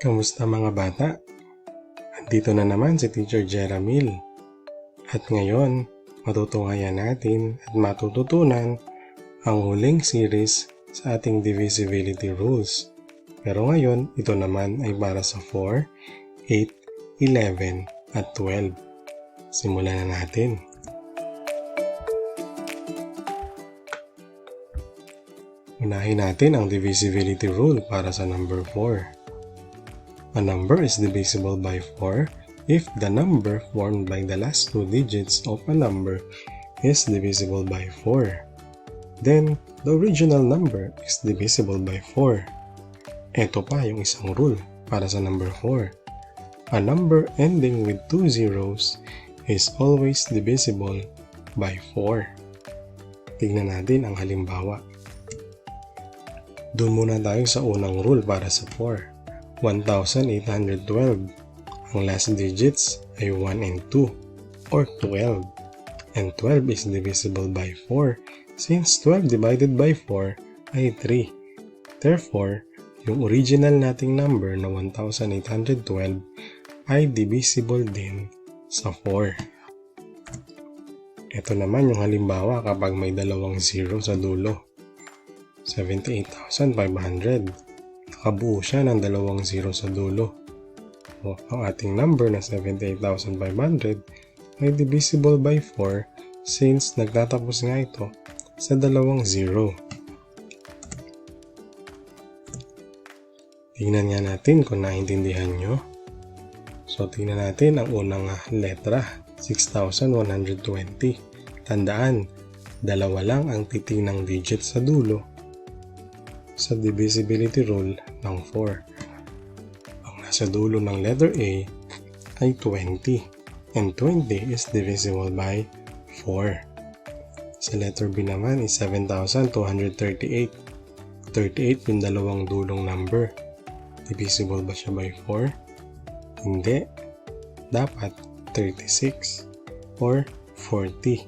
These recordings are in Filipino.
Kamusta mga bata? Andito na naman si Teacher Jeramil. At ngayon, matutunghayan natin at matututunan ang huling series sa ating divisibility rules. Pero ngayon, ito naman ay para sa 4, 8, 11 at 12. Simulan na natin. Unahin natin ang divisibility rule para sa number 4. A number is divisible by 4 if the number formed by the last two digits of a number is divisible by 4. Then, the original number is divisible by 4. Ito pa yung isang rule para sa number 4. A number ending with 2 zeros is always divisible by 4. Tignan natin ang halimbawa. Doon muna tayo sa unang rule para sa 4. 1,812. Ang last digits ay 1 and 2 or 12. And 12 is divisible by 4 since 12 divided by 4 ay 3. Therefore, yung original nating number na 1,812 ay divisible din sa 4. Ito naman yung halimbawa kapag may dalawang 0 sa dulo. 78,500. Nakabuo siya ng dalawang 0 sa dulo. O, ang ating number na 78,500 ay divisible by 4 since nagtatapos nga ito sa dalawang 0. Tingnan nga natin kung naintindihan nyo. So, tingnan natin ang unang letra, 6,120. Tandaan, dalawa lang ang titinang digit sa dulo sa divisibility rule ng 4. Ang nasa dulo ng letter A ay 20 and 20 is divisible by 4. Sa letter B naman is 7,238. 38 yung dalawang dulong number. Divisible ba siya by 4? Hindi. Dapat 36 or 40.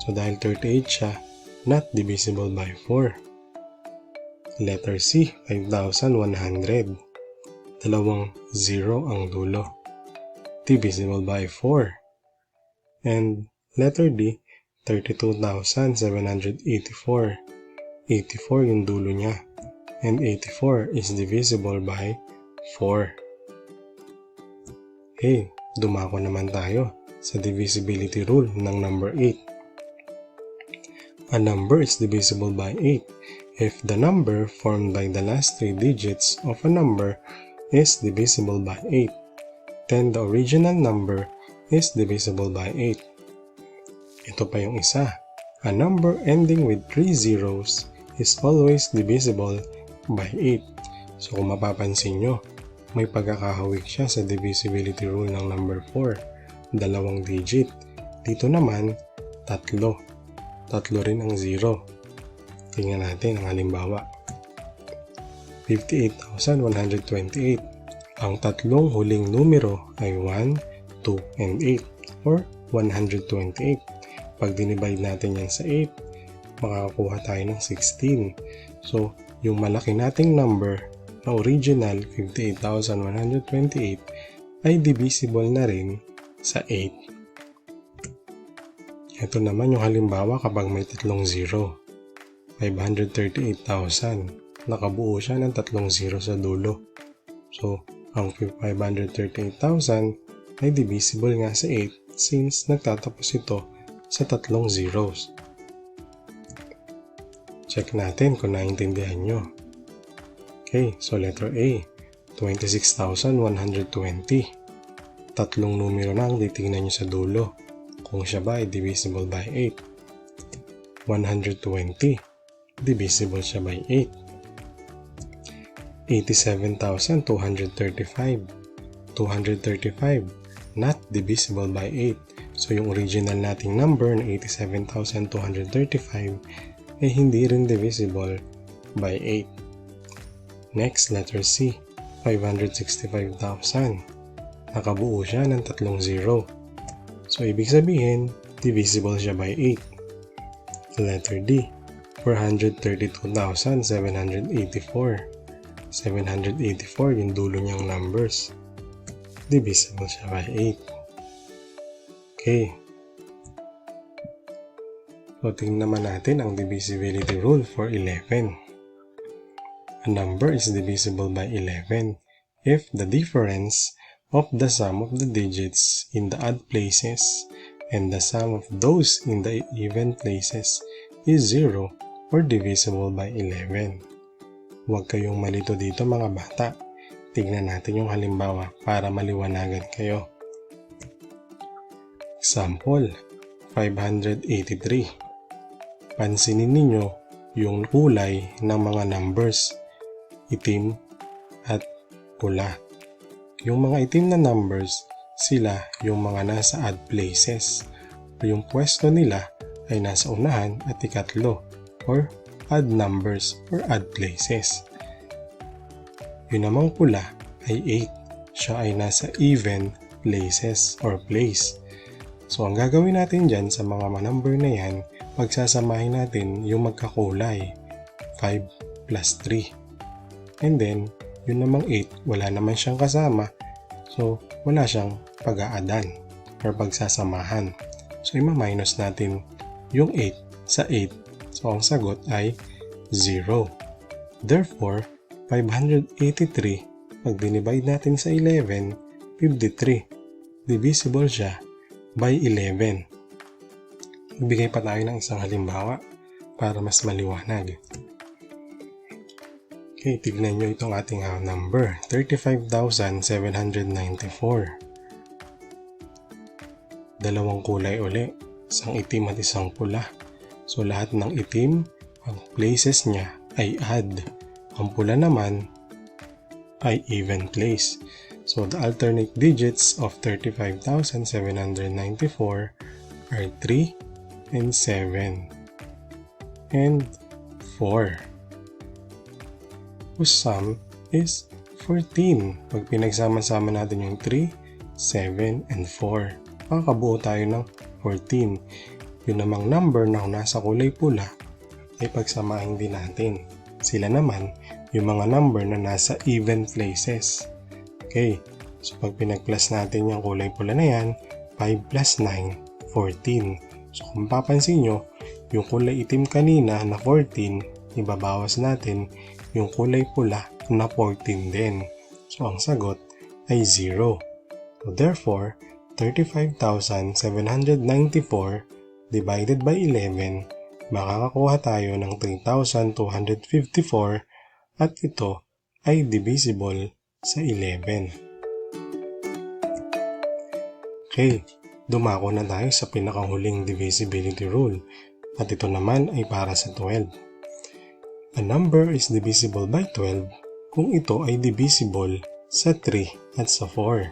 So dahil 38 siya, not divisible by 4. Letter C, 5,100. Dalawang 0 ang dulo. Divisible by 4. And letter D, 32,784. 84 yung dulo niya. And 84 is divisible by 4. Okay, dumako naman tayo sa divisibility rule ng number 8. A number is divisible by 8 if the number formed by the last three digits of a number is divisible by 8. Then the original number is divisible by 8. Ito pa yung isa. A number ending with 3 zeros is always divisible by 8. So kung mapapansin nyo, may pagkakahawig siya sa divisibility rule ng number 4. Dalawang digit. Dito naman, 3. 3 rin ang 0. Tingnan natin ang halimbawa. 58,128. Ang tatlong huling numero ay 1, 2, and 8 or 128. Pag dinivide natin yan sa 8, makakakuha tayo ng 16. So, yung malaki nating number na original 58,128 ay divisible na rin sa 8. Ito naman yung halimbawa kapag may tatlong 0. 538,000. Nakabuo siya ng tatlong 0 sa dulo. So, ang 538,000 ay divisible nga sa 8 since nagtatapos ito sa tatlong zeros. Check natin kung naintindihan nyo. Okay, so letter A, 26,120. Tatlong numero na ang titingnan nyo sa dulo. Kung siya ba ay divisible by 8. 120. Divisible siya by 8. 87,235. 235, not divisible by 8. So yung original nating number na 87,235 ay hindi rin divisible by 8. Next, letter C, 565,000. Nakabuo siya ng tatlong 0. So ibig sabihin, divisible siya by 8. Letter D, 432,784. 784 yung dulo niyang numbers. Divisible siya by 8. Okay. So, tingnan naman natin ang divisibility rule for 11. A number is divisible by 11 if the difference of the sum of the digits in the odd places and the sum of those in the even places is 0 or divisible by 11. Huwag kayong malito dito mga bata. Tignan natin yung halimbawa para maliwanagan kayo. Example, 583. Pansinin ninyo yung kulay ng mga numbers, itim at pula. Yung mga itim na numbers, sila yung mga nasa odd places. Yung pwesto nila ay nasa unahan at ikatlo or odd numbers or odd places. Yung namang pula ay 8. Siya ay nasa even places or place. So ang gagawin natin dyan sa mga number na yan, pagsasamahin natin yung magkakulay, 5 plus 3. And then, yun namang 8, wala naman siyang kasama. So, wala siyang pag-aadan or pagsasamahan. So, ima-minus natin yung 8 sa 8. So, ang sagot ay 0. Therefore, 583, pag dinivide natin sa 11, 53. Divisible siya by 11. Ibigay pa tayo ng isang halimbawa para mas maliwanag. Okay, tignan nyo itong ating number, 35,794. Dalawang kulay uli, isang itim at isang pula. So lahat ng itim, ang places niya ay odd. Ang pula naman ay even place. So the alternate digits of 35,794 are 3 and 7 and 4. Whose sum is 14. Pag pinagsama-sama natin yung 3, 7, and 4, makakabuo tayo ng 14. Yung namang number na nasa kulay pula ay pagsamahin din natin. Sila naman yung mga number na nasa even places. Okay, so pag pinag-plus natin yung kulay pula na yan, 5 plus 9, 14. So kung papansin nyo, yung kulay itim kanina na 14, ibabawas natin yung kulay pula na 14 din. So, ang sagot ay 0. So, therefore, 35,794 divided by 11, makakakuha tayo ng 3,254 at ito ay divisible sa 11. Okay, dumako na tayo sa pinakahuling divisibility rule at ito naman ay para sa 12. A number is divisible by 12 kung ito ay divisible sa 3 at sa 4.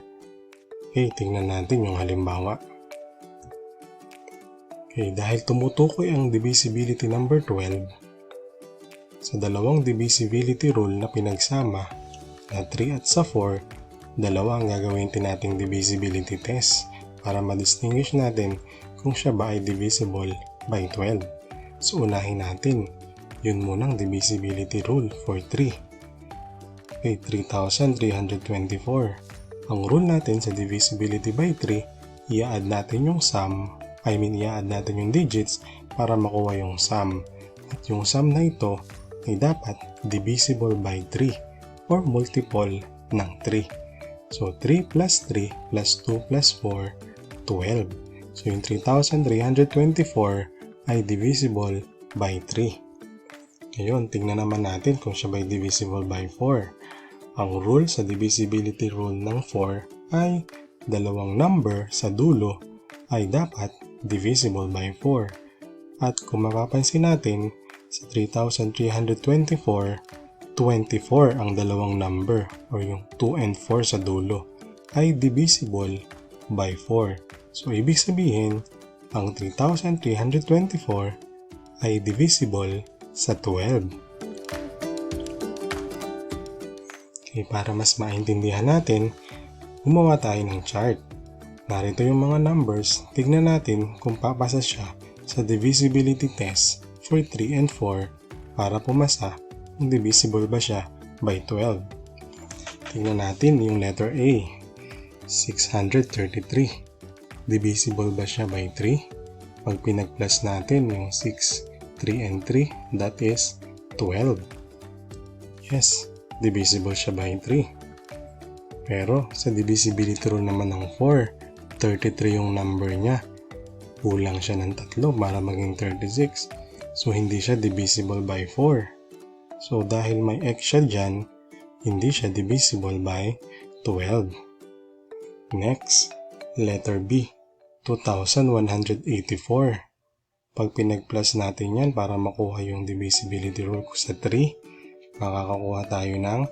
Okay, tingnan natin yung halimbawa. Okay, dahil tumutukoy ang divisibility number 12 sa dalawang divisibility rule na pinagsama na 3 at sa 4, dalawa ang gagawin nating divisibility test para ma-distinguish natin kung siya ba ay divisible by 12. So, unahin natin. Yun munang divisibility rule for 3. Okay, 3,324. Ang rule natin sa divisibility by 3, i-add natin yung sum, i-add natin yung digits para makuha yung sum. At yung sum na ito ay dapat divisible by 3 or multiple ng 3. So, 3 plus 3 plus 2 plus 4, 12. So, yung 3,324 ay divisible by 3. Ngayon, tingnan naman natin kung siya ba divisible by 4. Ang rule sa divisibility rule ng 4 ay dalawang number sa dulo ay dapat divisible by 4. At kung mapapansin natin, sa 3,324, 24 ang dalawang number o yung 2 and 4 sa dulo ay divisible by 4. So, ibig sabihin, ang 3,324 ay divisible sa 12. Okay, para mas maintindihan natin, gumawa tayo ng chart. Narito yung mga numbers, tignan natin kung papasa siya sa divisibility test for 3 and 4 para pumasa kung divisible ba siya by 12. Tingnan natin yung letter A. 633. Divisible ba siya by 3? Pag pinag-plus natin yung 6, 3 and 3, that is 12. Yes, divisible siya by 3. Pero sa divisibility rule naman ng 4, 33 yung number niya. Kulang siya ng 3 para maging 36. So hindi siya divisible by 4. So dahil may x siya dyan, hindi siya divisible by 12. Next, letter B, 2,184. Pag pinag-plus natin yan para makuha yung divisibility rule ko sa 3, makakakuha tayo ng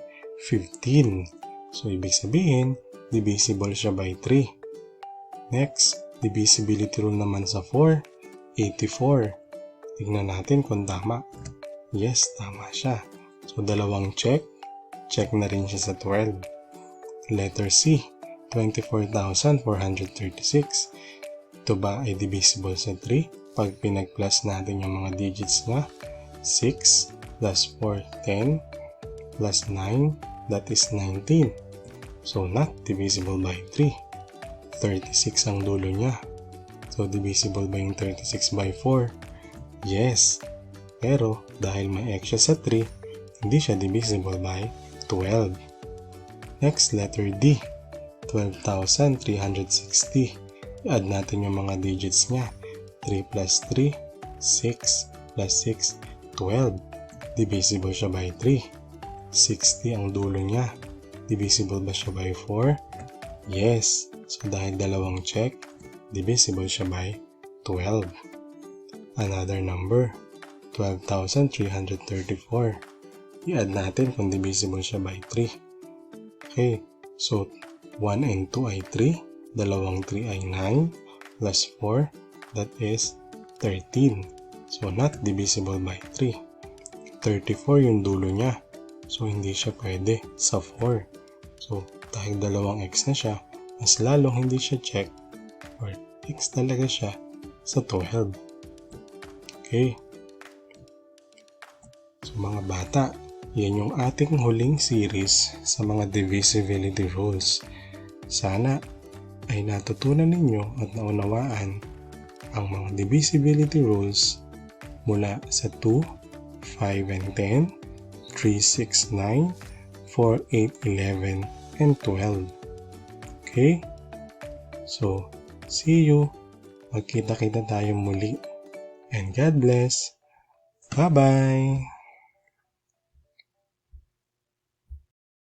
15. So, ibig sabihin, divisible siya by 3. Next, divisibility rule naman sa 4, 84. Tingnan natin kung tama. Yes, tama siya. So, dalawang check. Check na rin siya sa 12. Letter C, 24,436. Ito ba ay divisible sa 3? Pag pinag-plus natin yung mga digits niya, 6 plus 4, 10 plus 9, that is 19. So, not divisible by 3. 36 ang dulo niya. So, divisible ba yung 36 by 4? Yes. Pero, dahil may x siya sa 3, hindi siya divisible by 12. Next, letter D. 12,360. I-add natin yung mga digits niya. 3 plus 3, 6 plus 6, 12. Divisible siya by 3. 60 ang dulo niya. Divisible ba siya by 4? Yes. So dahil dalawang check, divisible siya by 12. Another number, 12,334. I-add natin kung divisible siya by 3. Okay, so 1 and 2 ay 3, dalawang 3 ay 9, plus 4, that is 13. So not divisible by 3. 34 yung dulo niya. So hindi siya pwede sa 4. So dahil dalawang x na siya, mas lalong hindi siya check or x talaga siya sa 12. Okay. So mga bata, yan yung ating huling series sa mga divisibility rules. Sana ay natutunan ninyo at naunawaan ang mga divisibility rules mula sa 2, 5 and 10, 3, 6, 9, 4, 8, 11, and 12. Okay? So, see you. Magkita-kita tayo muli. And God bless. Bye-bye!